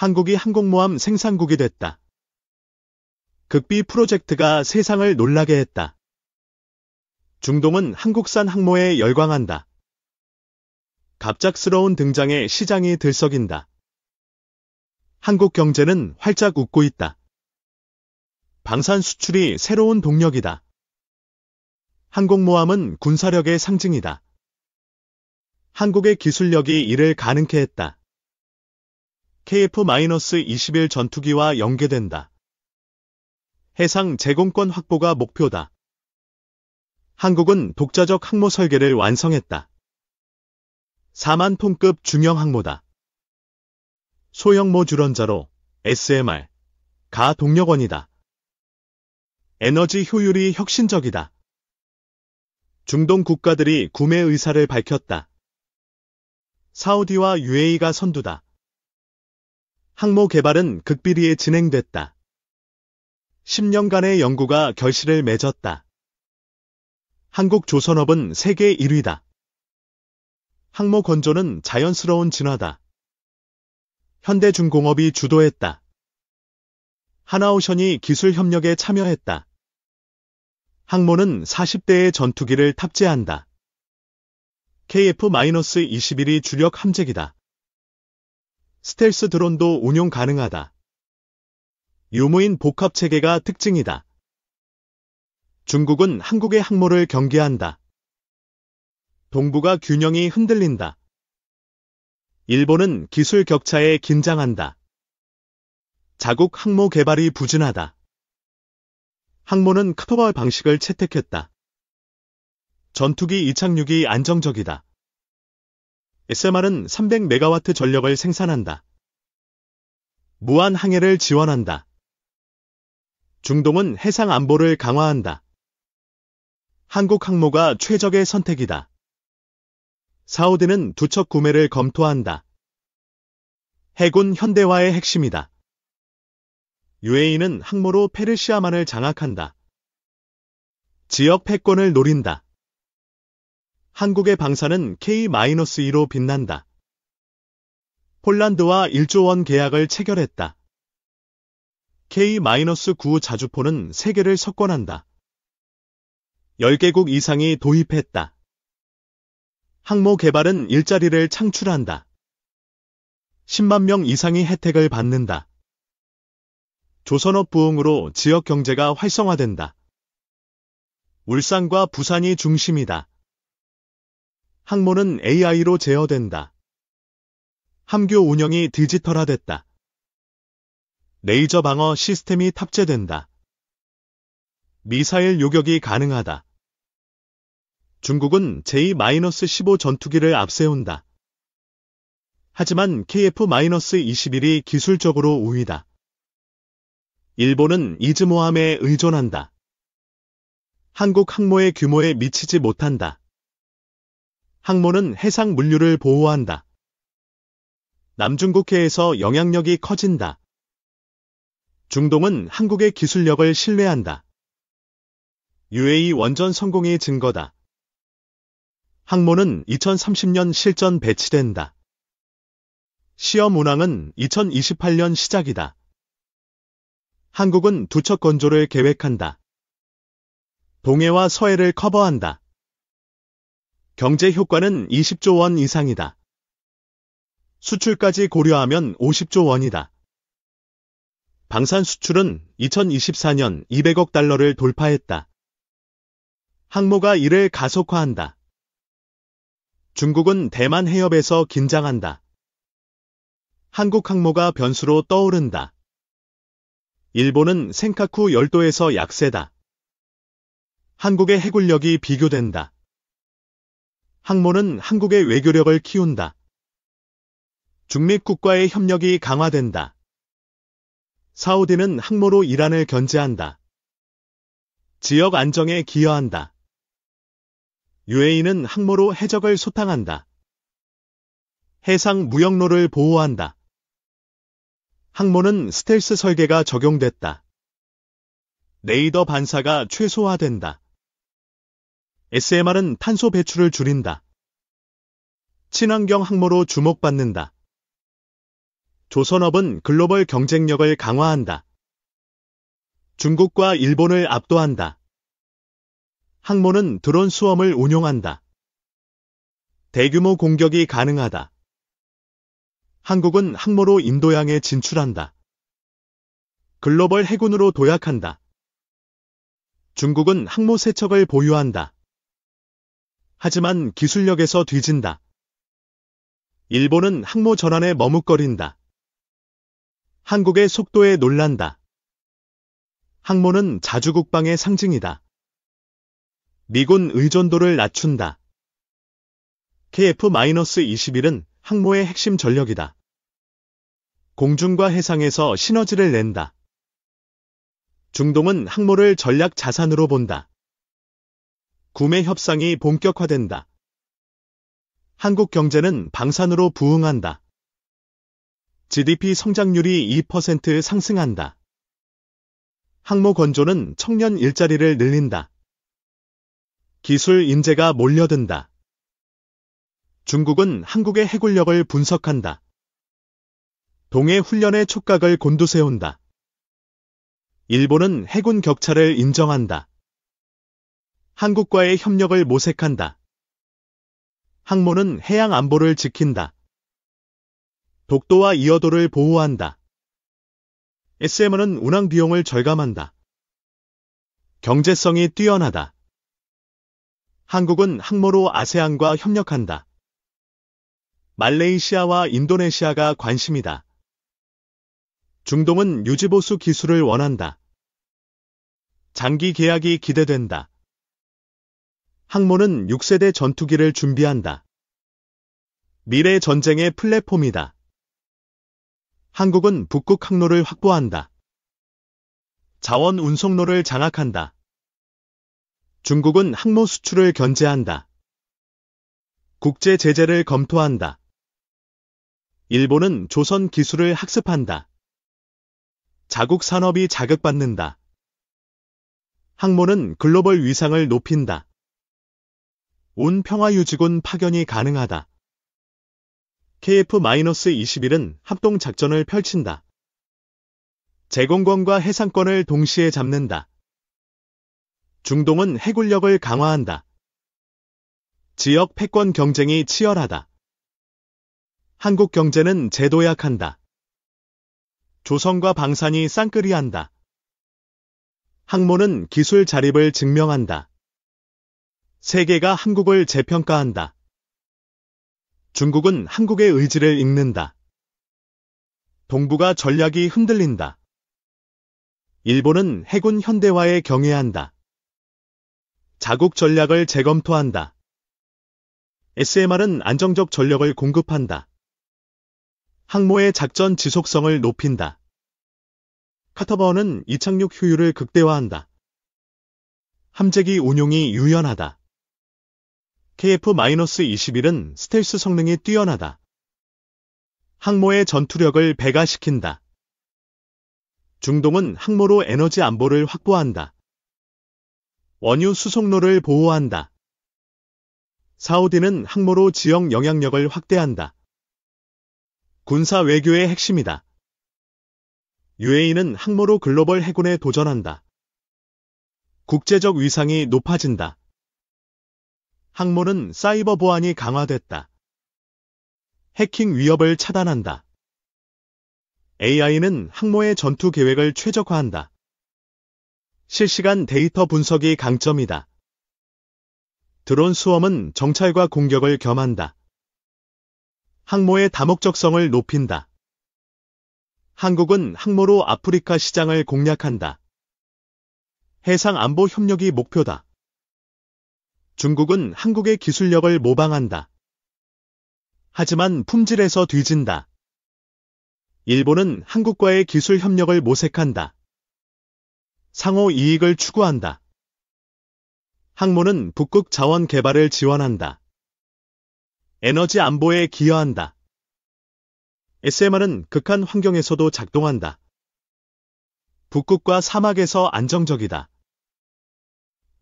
한국이 항공모함 생산국이 됐다. 극비 프로젝트가 세상을 놀라게 했다. 중동은 한국산 항모에 열광한다. 갑작스러운 등장에 시장이 들썩인다. 한국 경제는 활짝 웃고 있다. 방산 수출이 새로운 동력이다. 항공모함은 군사력의 상징이다. 한국의 기술력이 이를 가능케 했다. KF-21 전투기와 연계된다. 해상 제공권 확보가 목표다. 한국은 독자적 항모 설계를 완성했다. 4만 톤급 중형 항모다. 소형모 주런자로 SMR, 가 동력원이다. 에너지 효율이 혁신적이다. 중동 국가들이 구매 의사를 밝혔다. 사우디와 UAE가 선두다. 항모 개발은 극비리에 진행됐다. 10년간의 연구가 결실을 맺었다. 한국 조선업은 세계 1위다. 항모 건조는 자연스러운 진화다. 현대중공업이 주도했다. 하나오션이 기술 협력에 참여했다. 항모는 40대의 전투기를 탑재한다. KF-21이 주력 함재기다. 스텔스 드론도 운용 가능하다. 유무인 복합 체계가 특징이다. 중국은 한국의 항모를 경계한다. 동북아 균형이 흔들린다. 일본은 기술 격차에 긴장한다. 자국 항모 개발이 부진하다. 항모는 크토벌 방식을 채택했다. 전투기 이착륙이 안정적이다. SMR은 300메가와트 전력을 생산한다. 무한 항해를 지원한다. 중동은 해상 안보를 강화한다. 한국 항모가 최적의 선택이다. 사우디는 두척 구매를 검토한다. 해군 현대화의 핵심이다. UAE는 항모로 페르시아만을 장악한다. 지역 패권을 노린다. 한국의 방사는 K-2로 빛난다. 폴란드와 1조 원 계약을 체결했다. K-9 자주포는 세계를 석권한다. 10개국 이상이 도입했다. 항모 개발은 일자리를 창출한다. 10만 명 이상이 혜택을 받는다. 조선업 부흥으로 지역 경제가 활성화된다. 울산과 부산이 중심이다. 항모는 AI로 제어된다. 함교 운영이 디지털화됐다. 레이저 방어 시스템이 탑재된다. 미사일 요격이 가능하다. 중국은 J-15 전투기를 앞세운다. 하지만 KF-21이 기술적으로 우위다. 일본은 이즈모함에 의존한다. 한국 항모의 규모에 미치지 못한다. 항모는 해상 물류를 보호한다. 남중국해에서 영향력이 커진다. 중동은 한국의 기술력을 신뢰한다. UAE 원전 성공의 증거다. 항모는 2030년 실전 배치된다. 시험 운항은 2028년 시작이다. 한국은 두척 건조를 계획한다. 동해와 서해를 커버한다. 경제 효과는 20조 원 이상이다. 수출까지 고려하면 50조 원이다. 방산 수출은 2024년 200억 달러를 돌파했다. 항모가 이를 가속화한다. 중국은 대만 해협에서 긴장한다. 한국 항모가 변수로 떠오른다. 일본은 센카쿠 열도에서 약세다. 한국의 해군력이 비교된다. 항모는 한국의 외교력을 키운다. 중립 국가의 협력이 강화된다. 사우디는 항모로 이란을 견제한다. 지역 안정에 기여한다. UAE는 항모로 해적을 소탕한다. 해상 무역로를 보호한다. 항모는 스텔스 설계가 적용됐다. 레이더 반사가 최소화된다. SMR은 탄소 배출을 줄인다. 친환경 항모로 주목받는다. 조선업은 글로벌 경쟁력을 강화한다. 중국과 일본을 압도한다. 항모는 드론 수험을 운용한다. 대규모 공격이 가능하다. 한국은 항모로 인도양에 진출한다. 글로벌 해군으로 도약한다. 중국은 항모 세척을 보유한다. 하지만 기술력에서 뒤진다. 일본은 항모 전환에 머뭇거린다. 한국의 속도에 놀란다. 항모는 자주국방의 상징이다. 미군 의존도를 낮춘다. KF-21은 항모의 핵심 전력이다. 공중과 해상에서 시너지를 낸다. 중동은 항모를 전략 자산으로 본다. 구매 협상이 본격화된다. 한국 경제는 방산으로 부흥한다. GDP 성장률이 2% 상승한다. 항모 건조는 청년 일자리를 늘린다. 기술 인재가 몰려든다. 중국은 한국의 해군력을 분석한다. 동해 훈련의 촉각을 곤두세운다. 일본은 해군 격차를 인정한다. 한국과의 협력을 모색한다. 항모는 해양 안보를 지킨다. 독도와 이어도를 보호한다. SM은 운항 비용을 절감한다. 경제성이 뛰어나다. 한국은 항모로 아세안과 협력한다. 말레이시아와 인도네시아가 관심이다. 중동은 유지보수 기술을 원한다. 장기 계약이 기대된다. 항모는 6세대 전투기를 준비한다. 미래 전쟁의 플랫폼이다. 한국은 북극 항로를 확보한다. 자원 운송로를 장악한다. 중국은 항모 수출을 견제한다. 국제 제재를 검토한다. 일본은 조선 기술을 학습한다. 자국 산업이 자극받는다. 항모는 글로벌 위상을 높인다. 온 평화유지군 파견이 가능하다. KF-21은 합동작전을 펼친다. 제공권과 해상권을 동시에 잡는다. 중동은 해군력을 강화한다. 지역 패권 경쟁이 치열하다. 한국 경제는 재도약한다. 조선과 방산이 쌍끌이한다. 항모는 기술 자립을 증명한다. 세계가 한국을 재평가한다. 중국은 한국의 의지를 읽는다. 동북아 전략이 흔들린다. 일본은 해군 현대화에 경애한다. 자국 전략을 재검토한다. SMR은 안정적 전력을 공급한다. 항모의 작전 지속성을 높인다. 카터바어는 이착륙 효율을 극대화한다. 함재기 운용이 유연하다. KF-21은 스텔스 성능이 뛰어나다. 항모의 전투력을 배가시킨다. 중동은 항모로 에너지 안보를 확보한다. 원유 수송로를 보호한다. 사우디는 항모로 지역 영향력을 확대한다. 군사 외교의 핵심이다. UAE는 항모로 글로벌 해군에 도전한다. 국제적 위상이 높아진다. 항모는 사이버 보안이 강화됐다. 해킹 위협을 차단한다. AI는 항모의 전투 계획을 최적화한다. 실시간 데이터 분석이 강점이다. 드론 수험은 정찰과 공격을 겸한다. 항모의 다목적성을 높인다. 한국은 항모로 아프리카 시장을 공략한다. 해상 안보 협력이 목표다. 중국은 한국의 기술력을 모방한다. 하지만 품질에서 뒤진다. 일본은 한국과의 기술 협력을 모색한다. 상호 이익을 추구한다. 항모는 북극 자원 개발을 지원한다. 에너지 안보에 기여한다. SMR은 극한 환경에서도 작동한다. 북극과 사막에서 안정적이다.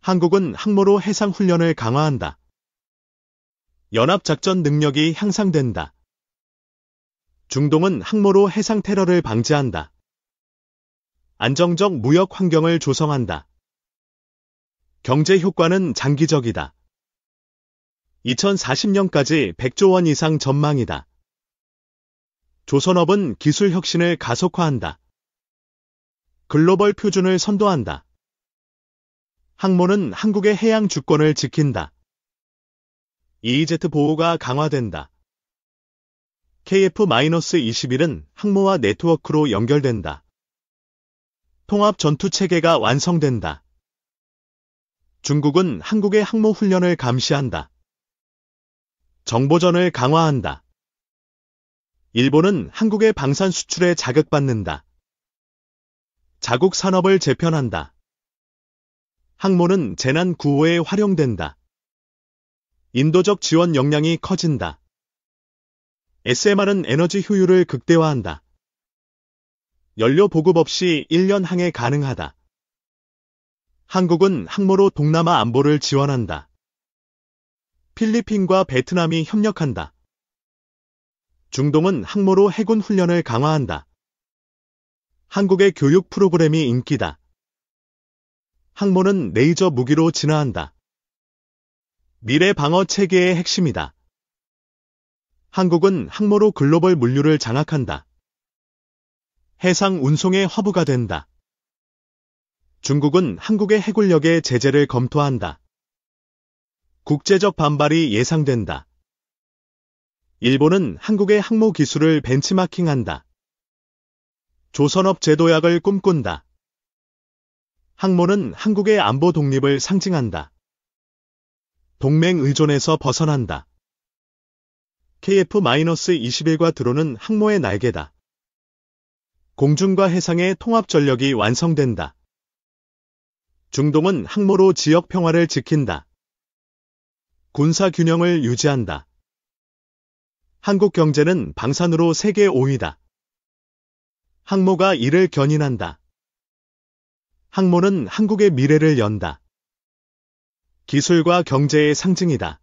한국은 항모로 해상 훈련을 강화한다. 연합작전 능력이 향상된다. 중동은 항모로 해상 테러를 방지한다. 안정적 무역 환경을 조성한다. 경제 효과는 장기적이다. 2040년까지 100조 원 이상 전망이다. 조선업은 기술 혁신을 가속화한다. 글로벌 표준을 선도한다. 항모는 한국의 해양 주권을 지킨다. EEZ 보호가 강화된다. KF-21은 항모와 네트워크로 연결된다. 통합 전투 체계가 완성된다. 중국은 한국의 항모 훈련을 감시한다. 정보전을 강화한다. 일본은 한국의 방산 수출에 자극받는다. 자국 산업을 재편한다. 항모는 재난 구호에 활용된다. 인도적 지원 역량이 커진다. SMR은 에너지 효율을 극대화한다. 연료 보급 없이 1년 항해 가능하다. 한국은 항모로 동남아 안보를 지원한다. 필리핀과 베트남이 협력한다. 중동은 항모로 해군 훈련을 강화한다. 한국의 교육 프로그램이 인기다. 항모는 레이저 무기로 진화한다. 미래 방어 체계의 핵심이다. 한국은 항모로 글로벌 물류를 장악한다. 해상 운송의 허브가 된다. 중국은 한국의 해군력에 제재를 검토한다. 국제적 반발이 예상된다. 일본은 한국의 항모 기술을 벤치마킹한다. 조선업 제도약을 꿈꾼다. 항모는 한국의 안보 독립을 상징한다. 동맹 의존에서 벗어난다. KF-21과 드론은 항모의 날개다. 공중과 해상의 통합 전력이 완성된다. 중동은 항모로 지역 평화를 지킨다. 군사 균형을 유지한다. 한국 경제는 방산으로 세계 5위다. 항모가 이를 견인한다. 항모는 한국의 미래를 연다. 기술과 경제의 상징이다.